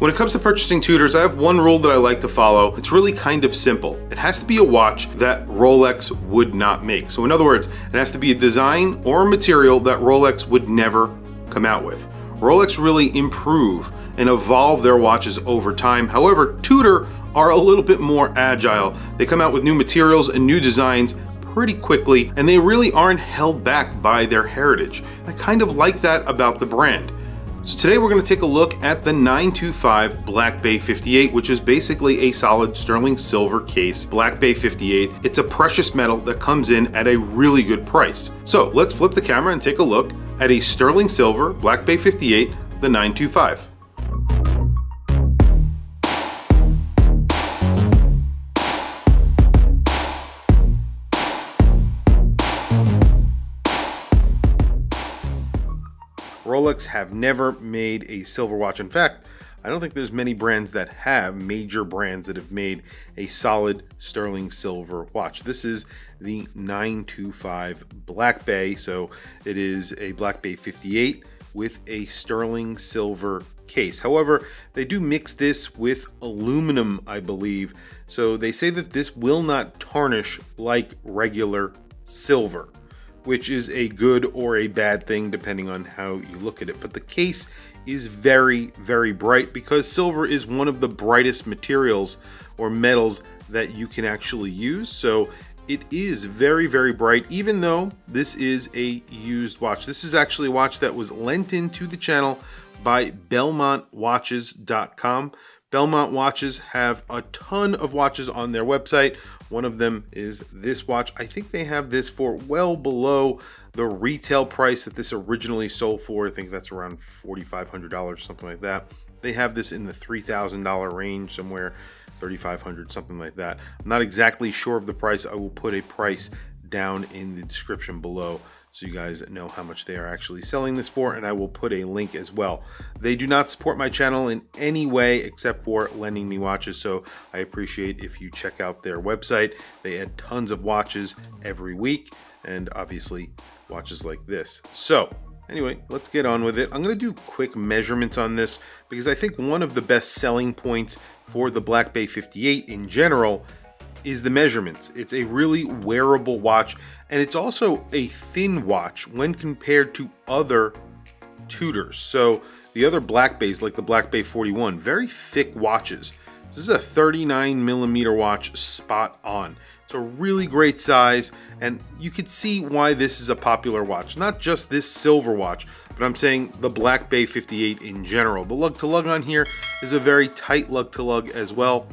When it comes to purchasing Tudors, I have one rule that I like to follow. It's really kind of simple. It has to be a watch that Rolex would not make. So in other words, it has to be a design or a material that Rolex would never come out with. Rolex really improve and evolve their watches over time. However, Tudor are a little bit more agile. They come out with new materials and new designs pretty quickly, and they really aren't held back by their heritage. I kind of like that about the brand. So today we're going to take a look at the 925 Black Bay 58, which is basically a solid sterling silver case Black Bay 58. It's a precious metal that comes in at a really good price. So let's flip the camera and take a look at a sterling silver Black Bay 58, the 925. Rolex have never made a silver watch. In fact, I don't think there's many brands that have, major brands that have made a solid sterling silver watch. This is the 925 Black Bay, so it is a Black Bay 58 with a sterling silver case. However, they do mix this with aluminum, I believe, so they say that this will not tarnish like regular silver, which is a good or a bad thing depending on how you look at it. But the case is very, very bright because silver is one of the brightest materials or metals that you can actually use. So it is very, very bright, even though this is a used watch. This is actually a watch that was lent into the channel by BelmontWatches.com. Belmont Watches have a ton of watches on their website. One of them is this watch. I think they have this for well below the retail price that this originally sold for. I think that's around $4,500, something like that. They have this in the $3,000 range, somewhere $3,500, something like that. I'm not exactly sure of the price. I will put a price down in the description below so you guys know how much they are actually selling this for, and I will put a link as well. They do not support my channel in any way except for lending me watches, so I appreciate if you check out their website. They add tons of watches every week, and obviously watches like this. So anyway, let's get on with it. I'm going to do quick measurements on this because I think one of the best selling points for the Black Bay 58 in general is the measurements. It's a really wearable watch, and it's also a thin watch when compared to other Tudors. So the other Black Bays, like the Black Bay 41, very thick watches. This is a 39mm watch, spot on. It's a really great size, and you could see why this is a popular watch. Not just this silver watch, but I'm saying the Black Bay 58 in general. The lug-to-lug on here is a very tight lug-to-lug as well.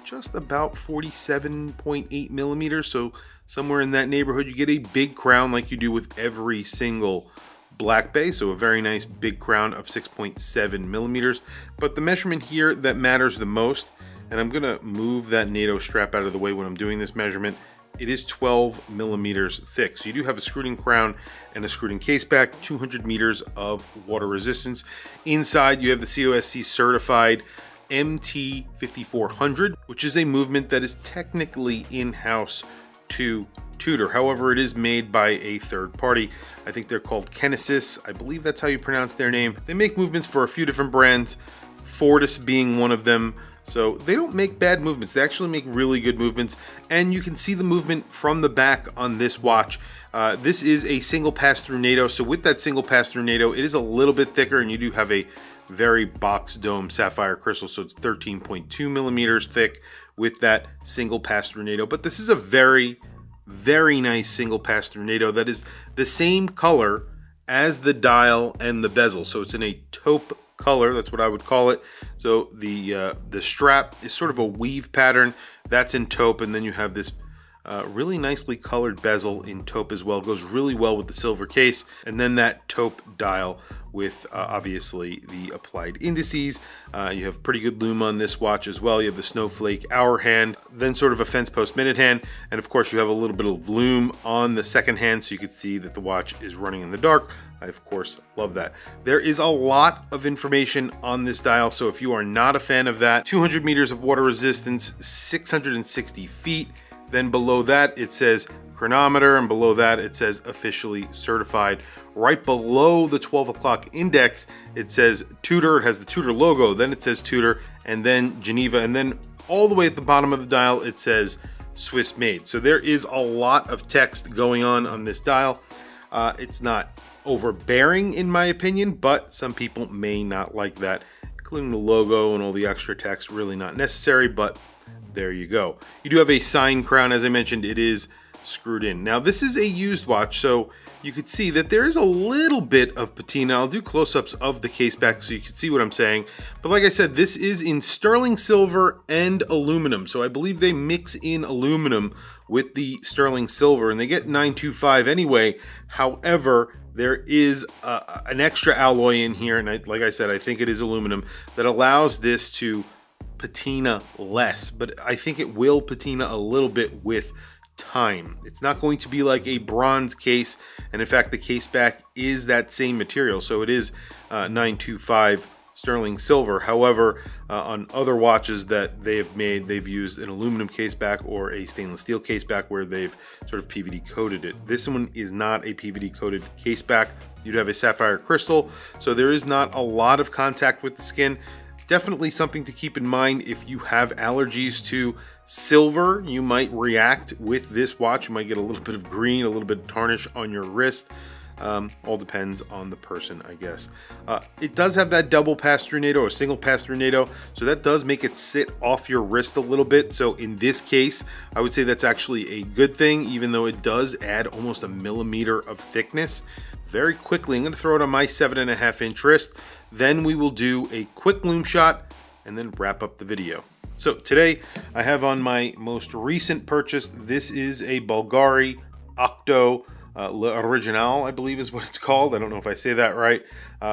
Just about 47.8 millimeters, so somewhere in that neighborhood. You get a big crown like you do with every single Black Bay, so a very nice big crown of 6.7 millimeters. But the measurement here that matters the most, and I'm gonna move that NATO strap out of the way when I'm doing this measurement, it is 12 millimeters thick. So you do have a screwed-in crown and a screwed-in case back, 200 meters of water resistance. Inside you have the COSC certified MT5400, which is a movement that is technically in-house to Tudor. However, it is made by a third party. I think they're called Kinesis. I believe that's how you pronounce their name. They make movements for a few different brands, Fortis being one of them. So they don't make bad movements. They actually make really good movements, and you can see the movement from the back on this watch. This is a single pass-through NATO, so with that single pass-through NATO, it is a little bit thicker, and you do have a very box dome sapphire crystal, so it's 13.2 millimeters thick with that single pass-through NATO. But this is a very, very nice single pass-through NATO that is the same color as the dial and the bezel, so it's in a taupe color. That's what I would call it. So the strap is sort of a weave pattern that's in taupe, and then you have this really nicely colored bezel in taupe as well. It goes really well with the silver case, and then that taupe dial with obviously the applied indices. You have pretty good lume on this watch as well. You have the snowflake hour hand, then sort of a fence post minute hand, and of course you have a little bit of lume on the second hand, so you can see that the watch is running in the dark. I of course love that. There is a lot of information on this dial, so if you are not a fan of that, 200 meters of water resistance, 660 feet. Then below that it says chronometer, and below that it says officially certified. right below the 12 o'clock index, it says Tudor. It has the Tudor logo, then it says Tudor, and then Geneva, and then all the way at the bottom of the dial, it says Swiss made. So there is a lot of text going on this dial. It's not overbearing in my opinion, but some people may not like that, including the logo and all the extra text. Really not necessary, but there you go. You do have a sign crown, as I mentioned. It is screwed in. Now this is a used watch, so you could see that there is a little bit of patina. I'll do close-ups of the case back so you can see what I'm saying. But like I said, this is in sterling silver and aluminum. So I believe they mix in aluminum with the sterling silver, and they get 925 anyway. However, there is an extra alloy in here, and like I said, I think it is aluminum, that allows this to patina less. But I think it will patina a little bit with time. It's not going to be like a bronze case, and in fact the case back is that same material, so it is 925 sterling silver. However, on other watches that they have made, they've used an aluminum case back or a stainless steel case back where they've sort of PVD coated it. This one is not a PVD coated case back. You'd have a sapphire crystal, so there is not a lot of contact with the skin. Definitely something to keep in mind if you have allergies to silver. You might react with this watch. You might get a little bit of green, a little bit of tarnish on your wrist. All depends on the person, I guess. It does have that double pass-through NATO or single pass-through NATO, so that does make it sit off your wrist a little bit. So in this case, I would say that's actually a good thing, even though it does add almost a millimeter of thickness. Very quickly, I'm going to throw it on my 7.5-inch wrist. Then we will do a quick lume shot and then wrap up the video. So today I have on my most recent purchase. This is a Bulgari Octo L'Original, I believe is what it's called. I don't know if I say that right.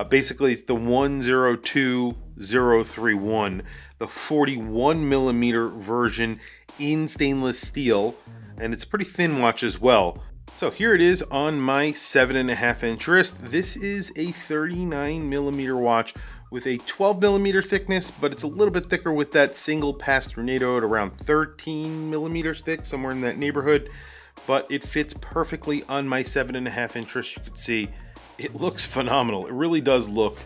Basically, it's the 102031, the 41 millimeter version in stainless steel, and it's a pretty thin watch as well. So here it is on my 7.5-inch wrist. This is a 39 millimeter watch with a 12 millimeter thickness, but it's a little bit thicker with that single pass-through NATO at around 13 millimeters thick, somewhere in that neighborhood. But it fits perfectly on my 7.5-inch wrist. You can see it looks phenomenal. It really does look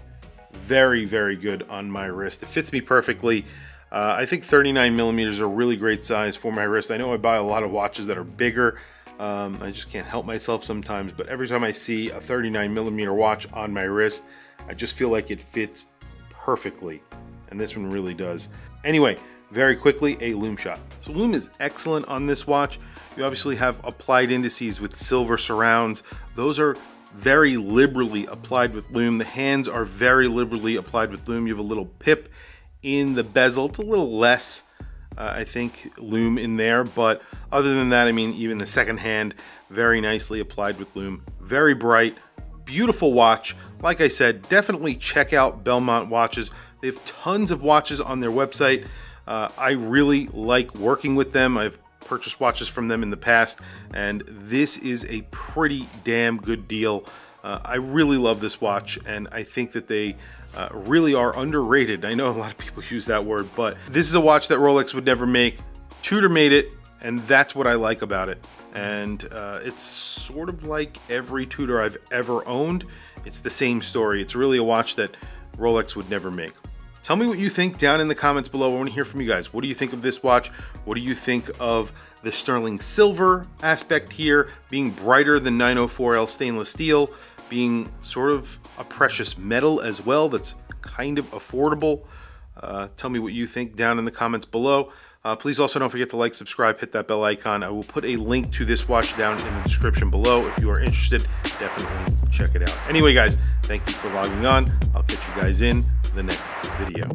very, very good on my wrist. It fits me perfectly. I think 39 millimeters is a really great size for my wrist. I know I buy a lot of watches that are bigger. I just can't help myself sometimes, but every time I see a 39 millimeter watch on my wrist, I just feel like it fits perfectly, and this one really does. Anyway, very quickly, a lume shot. So lume is excellent on this watch. You obviously have applied indices with silver surrounds. Those are very liberally applied with lume. The hands are very liberally applied with lume. You have a little pip in the bezel. It's a little less, I think, lume in there, but other than that, I mean, even the second hand, very nicely applied with lume. Very bright, beautiful watch. Like I said, definitely check out Belmont watches. They have tons of watches on their website. I really like working with them. I've purchased watches from them in the past, and this is a pretty damn good deal. I really love this watch, and I think that they really are underrated. I know a lot of people use that word, but this is a watch that Rolex would never make. Tudor made it, and that's what I like about it. And it's sort of like every Tudor I've ever owned. It's the same story. It's really a watch that Rolex would never make. Tell me what you think down in the comments below. I want to hear from you guys. What do you think of this watch? What do you think of the sterling silver aspect here, being brighter than 904L stainless steel, being sort of a precious metal as well that's kind of affordable? Tell me what you think down in the comments below. Please also don't forget to like, subscribe, hit that bell icon. I will put a link to this watch down in the description below. If you are interested, definitely check it out. Anyway, guys, thank you for logging on. I'll catch you guys in the next video.